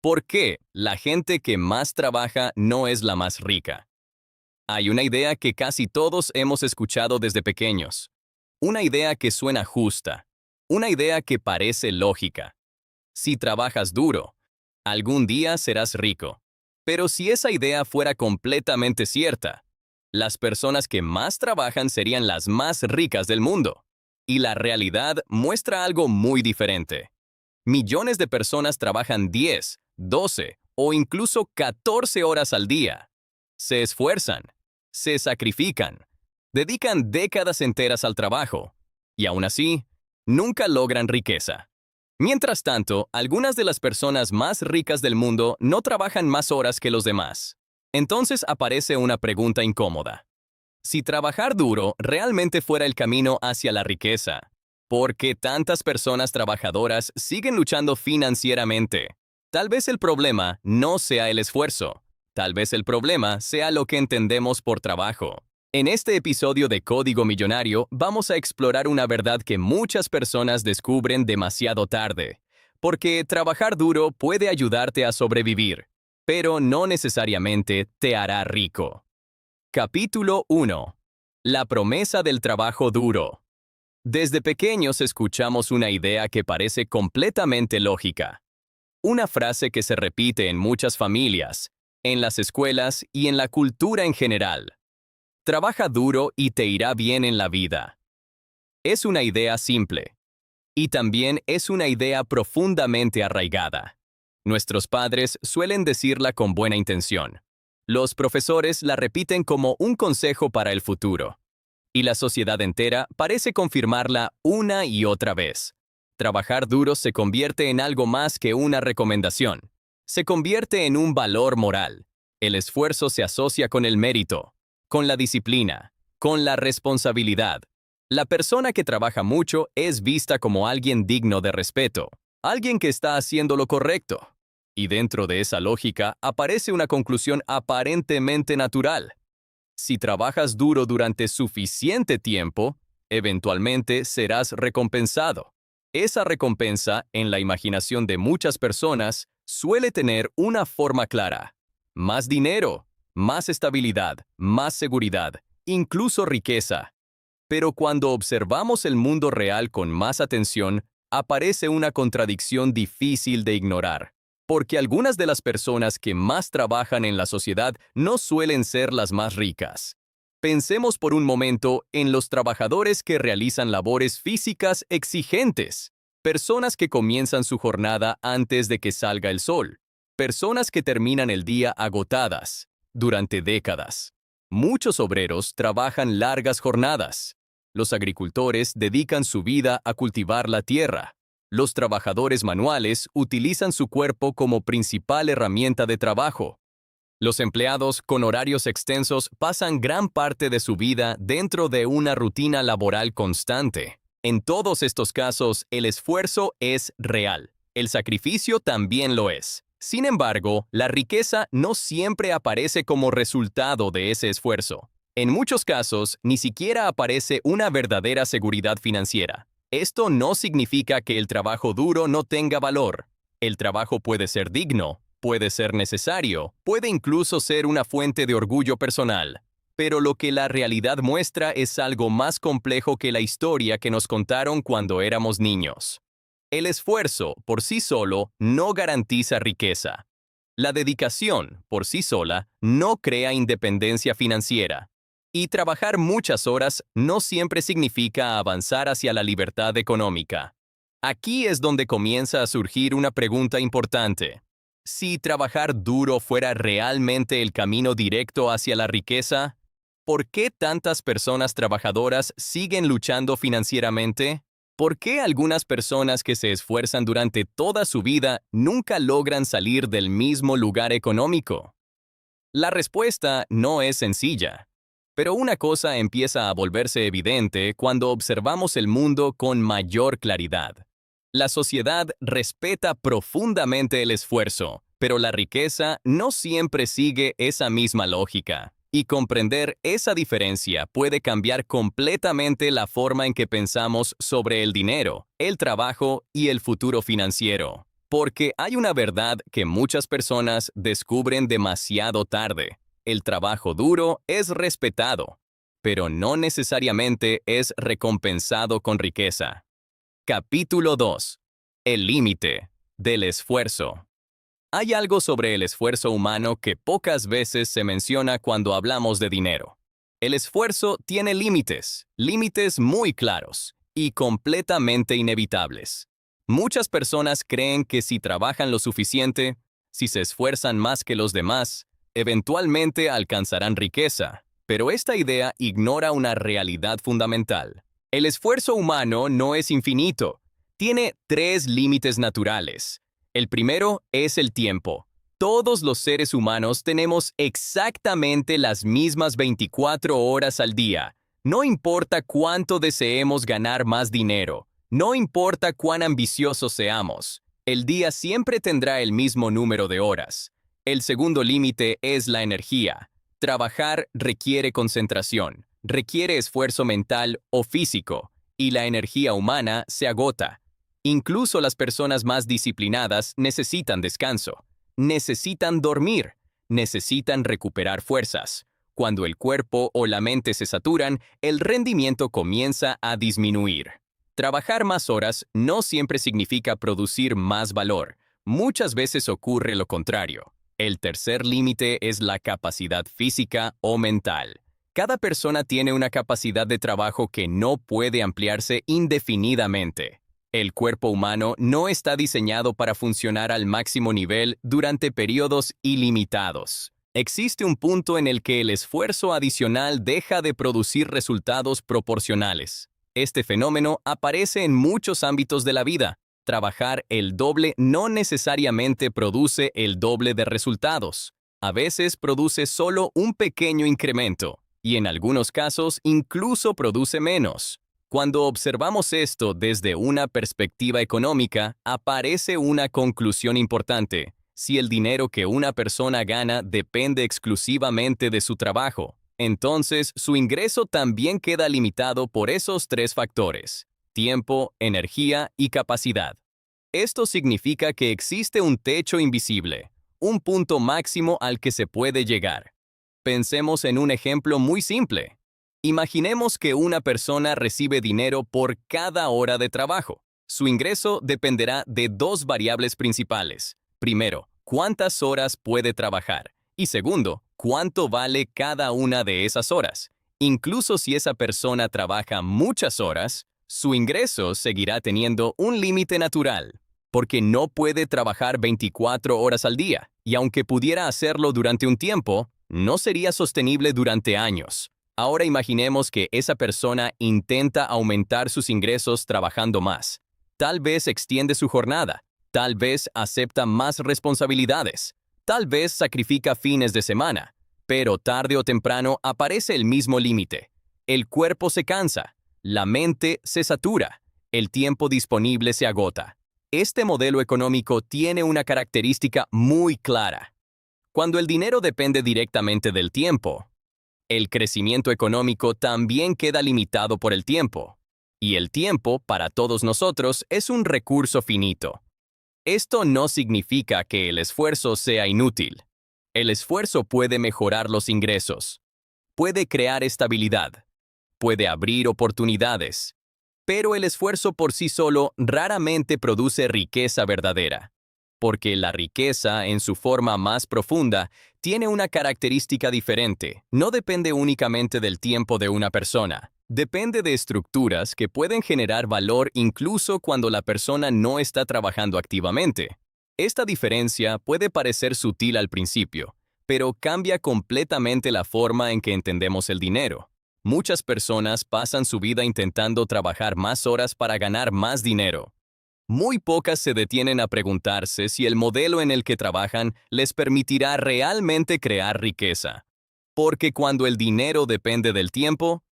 ¿Por qué la gente que más trabaja no es la más rica? Hay una idea que casi todos hemos escuchado desde pequeños. Una idea que suena justa. Una idea que parece lógica. Si trabajas duro, algún día serás rico. Pero si esa idea fuera completamente cierta, las personas que más trabajan serían las más ricas del mundo. Y la realidad muestra algo muy diferente. Millones de personas trabajan 10, 12 o incluso 14 horas al día. Se esfuerzan, se sacrifican, dedican décadas enteras al trabajo y aún así, nunca logran riqueza. Mientras tanto, algunas de las personas más ricas del mundo no trabajan más horas que los demás. Entonces aparece una pregunta incómoda. Si trabajar duro realmente fuera el camino hacia la riqueza, ¿por qué tantas personas trabajadoras siguen luchando financieramente? Tal vez el problema no sea el esfuerzo. Tal vez el problema sea lo que entendemos por trabajo. En este episodio de Código Millonario vamos a explorar una verdad que muchas personas descubren demasiado tarde. Porque trabajar duro puede ayudarte a sobrevivir, pero no necesariamente te hará rico. Capítulo 1. La promesa del trabajo duro. Desde pequeños escuchamos una idea que parece completamente lógica. Una frase que se repite en muchas familias, en las escuelas y en la cultura en general. Trabaja duro y te irá bien en la vida. Es una idea simple. Y también es una idea profundamente arraigada. Nuestros padres suelen decirla con buena intención. Los profesores la repiten como un consejo para el futuro. Y la sociedad entera parece confirmarla una y otra vez. Trabajar duro se convierte en algo más que una recomendación. Se convierte en un valor moral. El esfuerzo se asocia con el mérito, con la disciplina, con la responsabilidad. La persona que trabaja mucho es vista como alguien digno de respeto, alguien que está haciendo lo correcto. Y dentro de esa lógica aparece una conclusión aparentemente natural. Si trabajas duro durante suficiente tiempo, eventualmente serás recompensado. Esa recompensa, en la imaginación de muchas personas, suele tener una forma clara. Más dinero, más estabilidad, más seguridad, incluso riqueza. Pero cuando observamos el mundo real con más atención, aparece una contradicción difícil de ignorar. Porque algunas de las personas que más trabajan en la sociedad no suelen ser las más ricas. Pensemos por un momento en los trabajadores que realizan labores físicas exigentes. Personas que comienzan su jornada antes de que salga el sol. Personas que terminan el día agotadas, durante décadas. Muchos obreros trabajan largas jornadas. Los agricultores dedican su vida a cultivar la tierra. Los trabajadores manuales utilizan su cuerpo como principal herramienta de trabajo. Los empleados con horarios extensos pasan gran parte de su vida dentro de una rutina laboral constante. En todos estos casos, el esfuerzo es real. El sacrificio también lo es. Sin embargo, la riqueza no siempre aparece como resultado de ese esfuerzo. En muchos casos, ni siquiera aparece una verdadera seguridad financiera. Esto no significa que el trabajo duro no tenga valor. El trabajo puede ser digno, puede ser necesario, puede incluso ser una fuente de orgullo personal. Pero lo que la realidad muestra es algo más complejo que la historia que nos contaron cuando éramos niños. El esfuerzo, por sí solo, no garantiza riqueza. La dedicación, por sí sola, no crea independencia financiera. Y trabajar muchas horas no siempre significa avanzar hacia la libertad económica. Aquí es donde comienza a surgir una pregunta importante. Si trabajar duro fuera realmente el camino directo hacia la riqueza, ¿por qué tantas personas trabajadoras siguen luchando financieramente? ¿Por qué algunas personas que se esfuerzan durante toda su vida nunca logran salir del mismo lugar económico? La respuesta no es sencilla. Pero una cosa empieza a volverse evidente cuando observamos el mundo con mayor claridad. La sociedad respeta profundamente el esfuerzo, pero la riqueza no siempre sigue esa misma lógica. Y comprender esa diferencia puede cambiar completamente la forma en que pensamos sobre el dinero, el trabajo y el futuro financiero. Porque hay una verdad que muchas personas descubren demasiado tarde. El trabajo duro es respetado, pero no necesariamente es recompensado con riqueza. Capítulo 2. El límite del esfuerzo. Hay algo sobre el esfuerzo humano que pocas veces se menciona cuando hablamos de dinero. El esfuerzo tiene límites, límites muy claros y completamente inevitables. Muchas personas creen que si trabajan lo suficiente, si se esfuerzan más que los demás, eventualmente alcanzarán riqueza, pero esta idea ignora una realidad fundamental. El esfuerzo humano no es infinito. Tiene tres límites naturales. El primero es el tiempo. Todos los seres humanos tenemos exactamente las mismas 24 horas al día. No importa cuánto deseemos ganar más dinero, no importa cuán ambiciosos seamos, el día siempre tendrá el mismo número de horas. El segundo límite es la energía. Trabajar requiere concentración, requiere esfuerzo mental o físico, y la energía humana se agota. Incluso las personas más disciplinadas necesitan descanso, necesitan dormir, necesitan recuperar fuerzas. Cuando el cuerpo o la mente se saturan, el rendimiento comienza a disminuir. Trabajar más horas no siempre significa producir más valor. Muchas veces ocurre lo contrario. El tercer límite es la capacidad física o mental. Cada persona tiene una capacidad de trabajo que no puede ampliarse indefinidamente. El cuerpo humano no está diseñado para funcionar al máximo nivel durante periodos ilimitados. Existe un punto en el que el esfuerzo adicional deja de producir resultados proporcionales. Este fenómeno aparece en muchos ámbitos de la vida. Trabajar el doble no necesariamente produce el doble de resultados. A veces produce solo un pequeño incremento, y en algunos casos incluso produce menos. Cuando observamos esto desde una perspectiva económica, aparece una conclusión importante. Si el dinero que una persona gana depende exclusivamente de su trabajo, entonces su ingreso también queda limitado por esos tres factores: tiempo, energía y capacidad. Esto significa que existe un techo invisible, un punto máximo al que se puede llegar. Pensemos en un ejemplo muy simple. Imaginemos que una persona recibe dinero por cada hora de trabajo. Su ingreso dependerá de dos variables principales. Primero, cuántas horas puede trabajar. Y segundo, cuánto vale cada una de esas horas. Incluso si esa persona trabaja muchas horas, su ingreso seguirá teniendo un límite natural, porque no puede trabajar 24 horas al día, y aunque pudiera hacerlo durante un tiempo, no sería sostenible durante años. Ahora imaginemos que esa persona intenta aumentar sus ingresos trabajando más. Tal vez extiende su jornada, tal vez acepta más responsabilidades, tal vez sacrifica fines de semana, pero tarde o temprano aparece el mismo límite. El cuerpo se cansa, la mente se satura, el tiempo disponible se agota. Este modelo económico tiene una característica muy clara. Cuando el dinero depende directamente del tiempo, el crecimiento económico también queda limitado por el tiempo. Y el tiempo, para todos nosotros, es un recurso finito. Esto no significa que el esfuerzo sea inútil. El esfuerzo puede mejorar los ingresos, puede crear estabilidad, puede abrir oportunidades, pero el esfuerzo por sí solo raramente produce riqueza verdadera, porque la riqueza, en su forma más profunda, tiene una característica diferente. No depende únicamente del tiempo de una persona. Depende de estructuras que pueden generar valor incluso cuando la persona no está trabajando activamente. Esta diferencia puede parecer sutil al principio, pero cambia completamente la forma en que entendemos el dinero. Muchas personas pasan su vida intentando trabajar más horas para ganar más dinero. Muy pocas se detienen a preguntarse si el modelo en el que trabajan les permitirá realmente crear riqueza. Porque cuando el dinero depende del tiempo,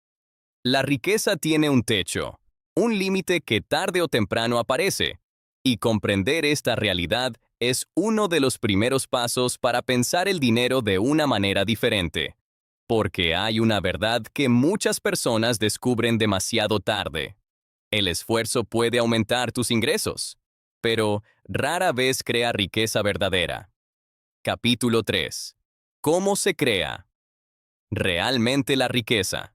la riqueza tiene un techo, un límite que tarde o temprano aparece. Y comprender esta realidad es uno de los primeros pasos para pensar el dinero de una manera diferente. Porque hay una verdad que muchas personas descubren demasiado tarde. El esfuerzo puede aumentar tus ingresos. pero rara vez crea riqueza verdadera. Capítulo 3. ¿Cómo se crea realmente la riqueza?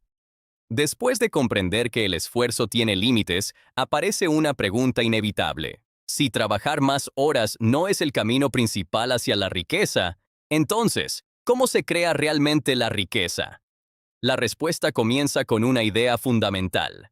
Después de comprender que el esfuerzo tiene límites, aparece una pregunta inevitable. Si trabajar más horas no es el camino principal hacia la riqueza, entonces, ¿cómo se crea realmente la riqueza? La respuesta comienza con una idea fundamental.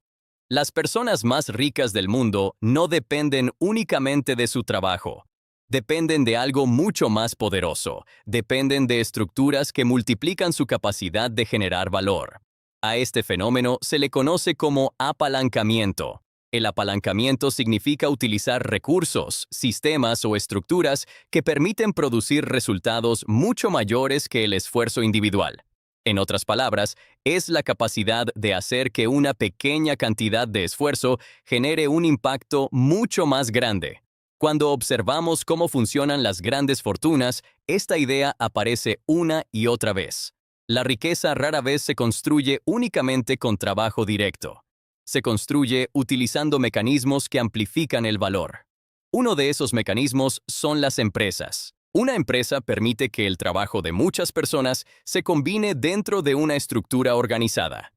Las personas más ricas del mundo no dependen únicamente de su trabajo. Dependen de algo mucho más poderoso. Dependen de estructuras que multiplican su capacidad de generar valor. A este fenómeno se le conoce como apalancamiento. El apalancamiento significa utilizar recursos, sistemas o estructuras que permiten producir resultados mucho mayores que el esfuerzo individual. En otras palabras, es la capacidad de hacer que una pequeña cantidad de esfuerzo genere un impacto mucho más grande. Cuando observamos cómo funcionan las grandes fortunas, esta idea aparece una y otra vez. La riqueza rara vez se construye únicamente con trabajo directo. Se construye utilizando mecanismos que amplifican el valor. Uno de esos mecanismos son las empresas. Una empresa permite que el trabajo de muchas personas se combine dentro de una estructura organizada.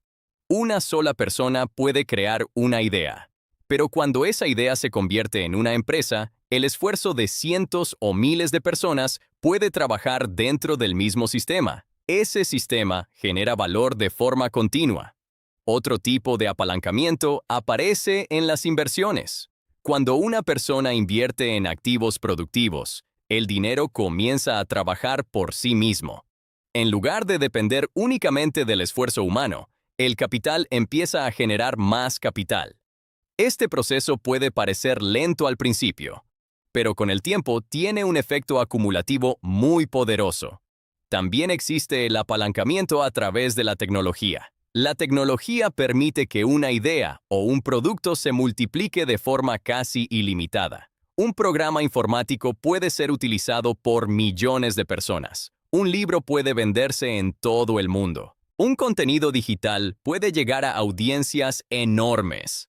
Una sola persona puede crear una idea, pero cuando esa idea se convierte en una empresa, el esfuerzo de cientos o miles de personas puede trabajar dentro del mismo sistema. Ese sistema genera valor de forma continua. Otro tipo de apalancamiento aparece en las inversiones. Cuando una persona invierte en activos productivos, el dinero comienza a trabajar por sí mismo. En lugar de depender únicamente del esfuerzo humano, el capital empieza a generar más capital. Este proceso puede parecer lento al principio, pero con el tiempo tiene un efecto acumulativo muy poderoso. También existe el apalancamiento a través de la tecnología. La tecnología permite que una idea o un producto se multiplique de forma casi ilimitada. Un programa informático puede ser utilizado por millones de personas. Un libro puede venderse en todo el mundo. Un contenido digital puede llegar a audiencias enormes.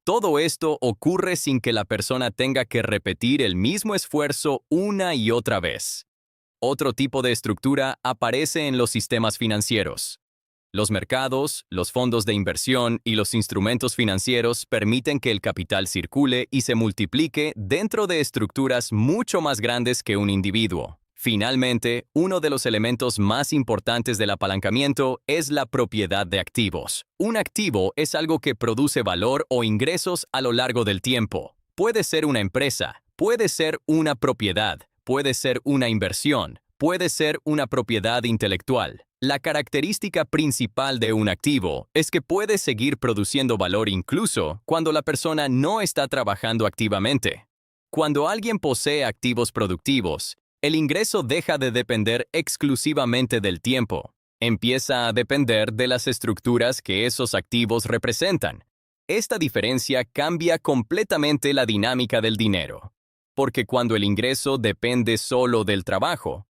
Todo esto ocurre sin que la persona tenga que repetir el mismo esfuerzo una y otra vez. Otro tipo de estructura aparece en los sistemas financieros. Los mercados, los fondos de inversión y los instrumentos financieros permiten que el capital circule y se multiplique dentro de estructuras mucho más grandes que un individuo. Finalmente, uno de los elementos más importantes del apalancamiento es la propiedad de activos. Un activo es algo que produce valor o ingresos a lo largo del tiempo. Puede ser una empresa, puede ser una propiedad, puede ser una inversión, puede ser una propiedad intelectual. La característica principal de un activo es que puede seguir produciendo valor incluso cuando la persona no está trabajando activamente. Cuando alguien posee activos productivos, el ingreso deja de depender exclusivamente del tiempo. Empieza a depender de las estructuras que esos activos representan. Esta diferencia cambia completamente la dinámica del dinero. Porque cuando el ingreso depende solo del trabajo,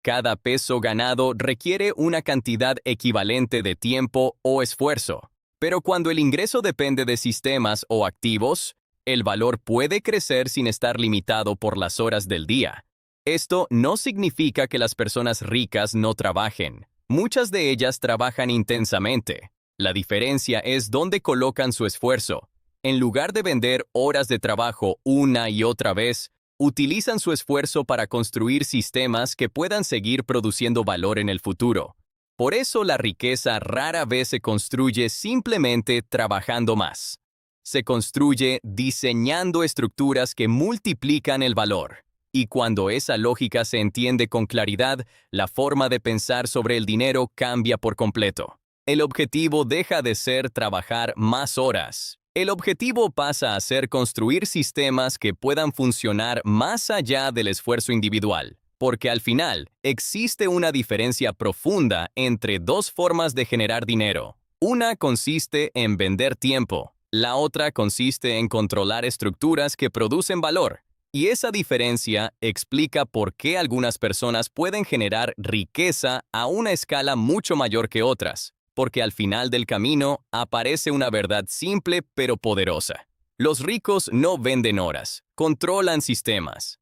cada peso ganado requiere una cantidad equivalente de tiempo o esfuerzo. Pero cuando el ingreso depende de sistemas o activos, el valor puede crecer sin estar limitado por las horas del día. Esto no significa que las personas ricas no trabajen. Muchas de ellas trabajan intensamente. La diferencia es dónde colocan su esfuerzo. En lugar de vender horas de trabajo una y otra vez, utilizan su esfuerzo para construir sistemas que puedan seguir produciendo valor en el futuro. Por eso la riqueza rara vez se construye simplemente trabajando más. Se construye diseñando estructuras que multiplican el valor. Y cuando esa lógica se entiende con claridad, la forma de pensar sobre el dinero cambia por completo. El objetivo deja de ser trabajar más horas. El objetivo pasa a ser construir sistemas que puedan funcionar más allá del esfuerzo individual, porque al final existe una diferencia profunda entre dos formas de generar dinero. Una consiste en vender tiempo, la otra consiste en controlar estructuras que producen valor. Y esa diferencia explica por qué algunas personas pueden generar riqueza a una escala mucho mayor que otras. Porque al final del camino aparece una verdad simple pero poderosa. Los ricos no venden horas, controlan sistemas.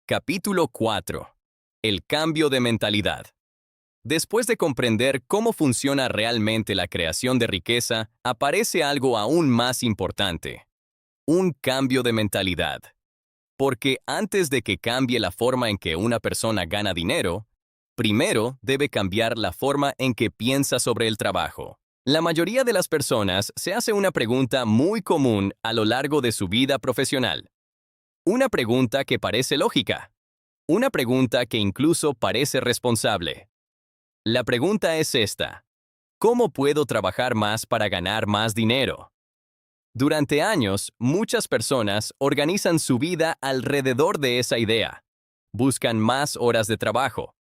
Capítulo 4. El cambio de mentalidad. Después de comprender cómo funciona realmente la creación de riqueza, aparece algo aún más importante. Un cambio de mentalidad. Porque antes de que cambie la forma en que una persona gana dinero, primero debe cambiar la forma en que piensa sobre el trabajo. La mayoría de las personas se hace una pregunta muy común a lo largo de su vida profesional. Una pregunta que parece lógica. Una pregunta que incluso parece responsable. La pregunta es esta: ¿cómo puedo trabajar más para ganar más dinero? Durante años, muchas personas organizan su vida alrededor de esa idea. Buscan más horas de trabajo.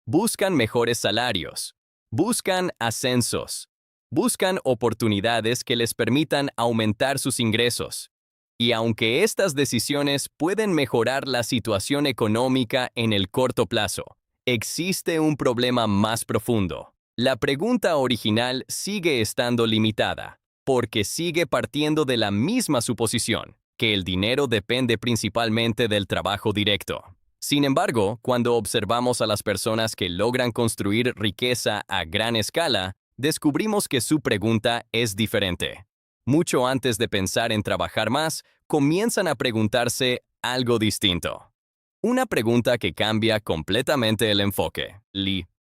Buscan mejores salarios. Buscan ascensos. Buscan oportunidades que les permitan aumentar sus ingresos. Y aunque estas decisiones pueden mejorar la situación económica en el corto plazo, existe un problema más profundo. La pregunta original sigue estando limitada, porque sigue partiendo de la misma suposición, que el dinero depende principalmente del trabajo directo. Sin embargo, cuando observamos a las personas que logran construir riqueza a gran escala, descubrimos que su pregunta es diferente. Mucho antes de pensar en trabajar más, comienzan a preguntarse algo distinto. Una pregunta que cambia completamente el enfoque.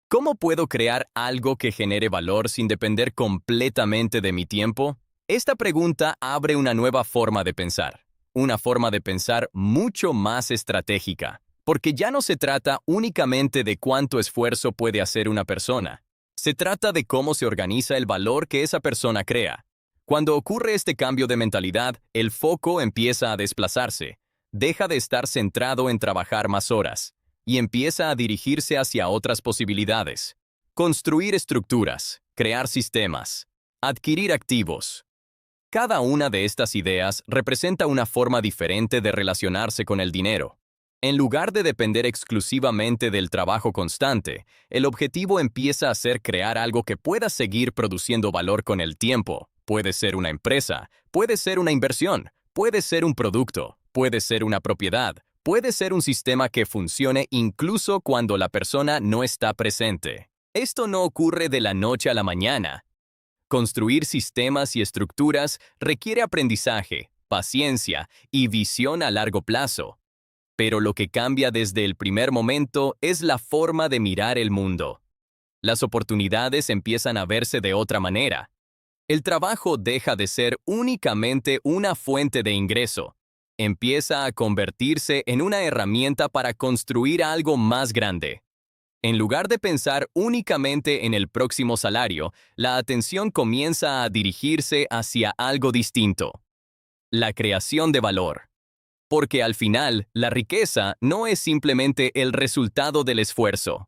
¿Cómo puedo crear algo que genere valor sin depender completamente de mi tiempo? Esta pregunta abre una nueva forma de pensar. Una forma de pensar mucho más estratégica. Porque ya no se trata únicamente de cuánto esfuerzo puede hacer una persona. Se trata de cómo se organiza el valor que esa persona crea. Cuando ocurre este cambio de mentalidad, el foco empieza a desplazarse. Deja de estar centrado en trabajar más horas y empieza a dirigirse hacia otras posibilidades. Construir estructuras, crear sistemas, adquirir activos. Cada una de estas ideas representa una forma diferente de relacionarse con el dinero. En lugar de depender exclusivamente del trabajo constante, el objetivo empieza a ser crear algo que pueda seguir produciendo valor con el tiempo. Puede ser una empresa, puede ser una inversión, puede ser un producto, puede ser una propiedad, puede ser un sistema que funcione incluso cuando la persona no está presente. Esto no ocurre de la noche a la mañana. Construir sistemas y estructuras requiere aprendizaje, paciencia y visión a largo plazo. Pero lo que cambia desde el primer momento es la forma de mirar el mundo. Las oportunidades empiezan a verse de otra manera. El trabajo deja de ser únicamente una fuente de ingreso. Empieza a convertirse en una herramienta para construir algo más grande. En lugar de pensar únicamente en el próximo salario, la atención comienza a dirigirse hacia algo distinto. La creación de valor. Porque al final, la riqueza no es simplemente el resultado del esfuerzo.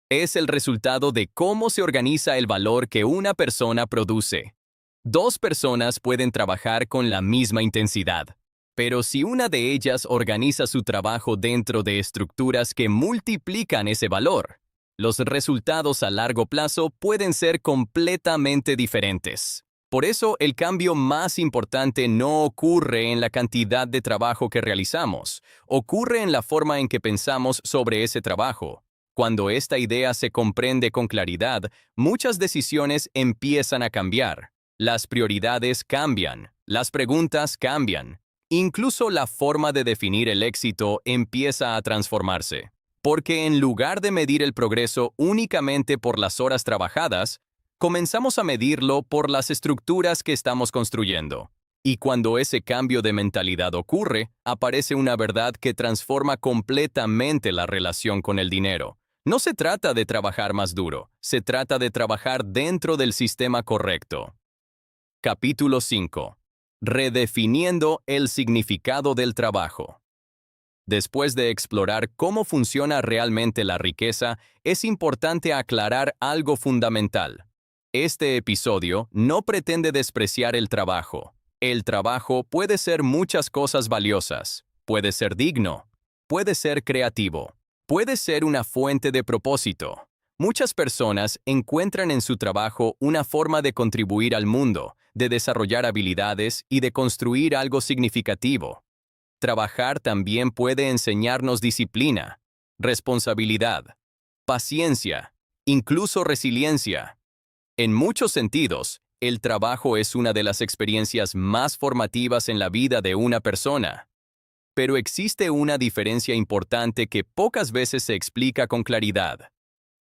Es el resultado de cómo se organiza el valor que una persona produce. Dos personas pueden trabajar con la misma intensidad, pero si una de ellas organiza su trabajo dentro de estructuras que multiplican ese valor, los resultados a largo plazo pueden ser completamente diferentes. Por eso, el cambio más importante no ocurre en la cantidad de trabajo que realizamos, ocurre en la forma en que pensamos sobre ese trabajo. Cuando esta idea se comprende con claridad, muchas decisiones empiezan a cambiar. Las prioridades cambian, las preguntas cambian. Incluso la forma de definir el éxito empieza a transformarse. Porque en lugar de medir el progreso únicamente por las horas trabajadas, comenzamos a medirlo por las estructuras que estamos construyendo. Y cuando ese cambio de mentalidad ocurre, aparece una verdad que transforma completamente la relación con el dinero. No se trata de trabajar más duro, se trata de trabajar dentro del sistema correcto. Capítulo 5. Redefiniendo el significado del trabajo. Después de explorar cómo funciona realmente la riqueza, es importante aclarar algo fundamental. Este episodio no pretende despreciar el trabajo. El trabajo puede ser muchas cosas valiosas. Puede ser digno. Puede ser creativo. Puede ser una fuente de propósito. Muchas personas encuentran en su trabajo una forma de contribuir al mundo, de desarrollar habilidades y de construir algo significativo. Trabajar también puede enseñarnos disciplina, responsabilidad, paciencia, incluso resiliencia. En muchos sentidos, el trabajo es una de las experiencias más formativas en la vida de una persona. Pero existe una diferencia importante que pocas veces se explica con claridad.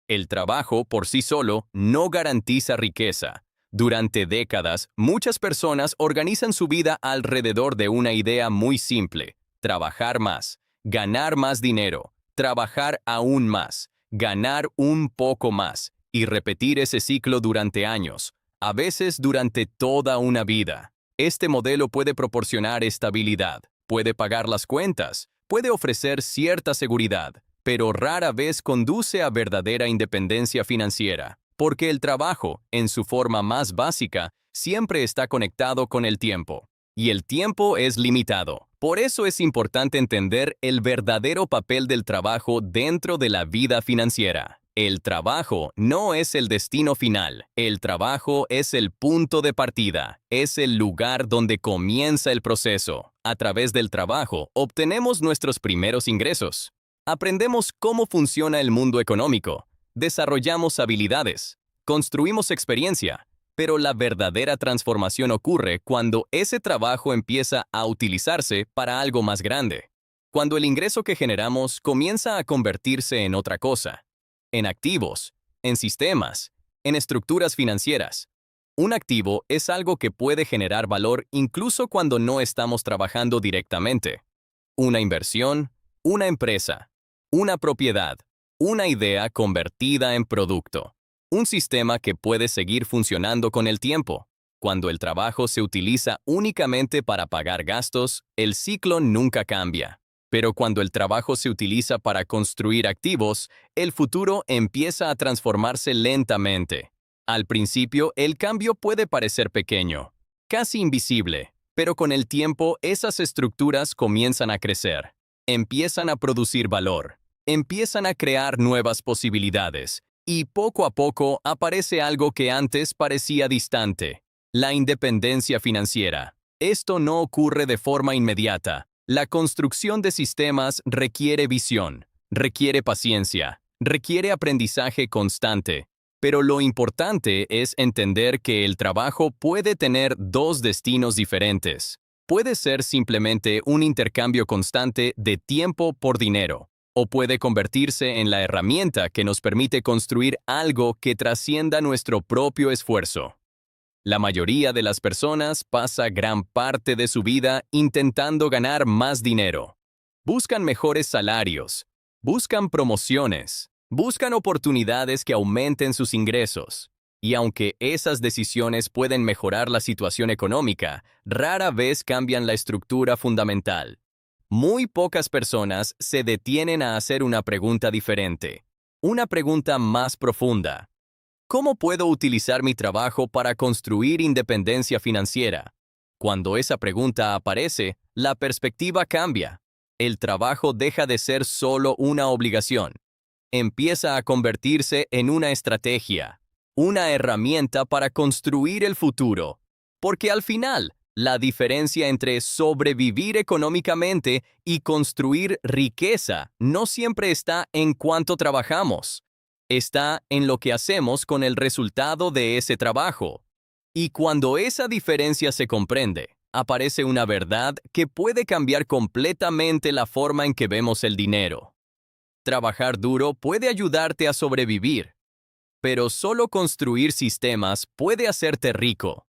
El trabajo por sí solo no garantiza riqueza. Durante décadas, muchas personas organizan su vida alrededor de una idea muy simple: trabajar más, ganar más dinero, trabajar aún más, ganar un poco más, y repetir ese ciclo durante años, a veces durante toda una vida. Este modelo puede proporcionar estabilidad, puede pagar las cuentas, puede ofrecer cierta seguridad, pero rara vez conduce a verdadera independencia financiera, porque el trabajo, en su forma más básica, siempre está conectado con el tiempo. Y el tiempo es limitado. Por eso es importante entender el verdadero papel del trabajo dentro de la vida financiera. El trabajo no es el destino final. El trabajo es el punto de partida. Es el lugar donde comienza el proceso. A través del trabajo, obtenemos nuestros primeros ingresos. Aprendemos cómo funciona el mundo económico. Desarrollamos habilidades. Construimos experiencia. Pero la verdadera transformación ocurre cuando ese trabajo empieza a utilizarse para algo más grande. Cuando el ingreso que generamos comienza a convertirse en otra cosa. En activos, en sistemas, en estructuras financieras. Un activo es algo que puede generar valor incluso cuando no estamos trabajando directamente. Una inversión, una empresa, una propiedad, una idea convertida en producto. Un sistema que puede seguir funcionando con el tiempo. Cuando el trabajo se utiliza únicamente para pagar gastos, el ciclo nunca cambia. Pero cuando el trabajo se utiliza para construir activos, el futuro empieza a transformarse lentamente. Al principio, el cambio puede parecer pequeño, casi invisible, pero con el tiempo esas estructuras comienzan a crecer. Empiezan a producir valor, empiezan a crear nuevas posibilidades. Y poco a poco aparece algo que antes parecía distante: la independencia financiera. Esto no ocurre de forma inmediata. La construcción de sistemas requiere visión, requiere paciencia, requiere aprendizaje constante. Pero lo importante es entender que el trabajo puede tener dos destinos diferentes. Puede ser simplemente un intercambio constante de tiempo por dinero, o puede convertirse en la herramienta que nos permite construir algo que trascienda nuestro propio esfuerzo. La mayoría de las personas pasa gran parte de su vida intentando ganar más dinero. Buscan mejores salarios, buscan promociones, buscan oportunidades que aumenten sus ingresos. Y aunque esas decisiones pueden mejorar la situación económica, rara vez cambian la estructura fundamental. Muy pocas personas se detienen a hacer una pregunta diferente, una pregunta más profunda. ¿Cómo puedo utilizar mi trabajo para construir independencia financiera? Cuando esa pregunta aparece, la perspectiva cambia. El trabajo deja de ser solo una obligación. Empieza a convertirse en una estrategia, una herramienta para construir el futuro. Porque al final, la diferencia entre sobrevivir económicamente y construir riqueza no siempre está en cuánto trabajamos. Está en lo que hacemos con el resultado de ese trabajo. Y cuando esa diferencia se comprende, aparece una verdad que puede cambiar completamente la forma en que vemos el dinero. Trabajar duro puede ayudarte a sobrevivir, pero solo construir sistemas puede hacerte rico.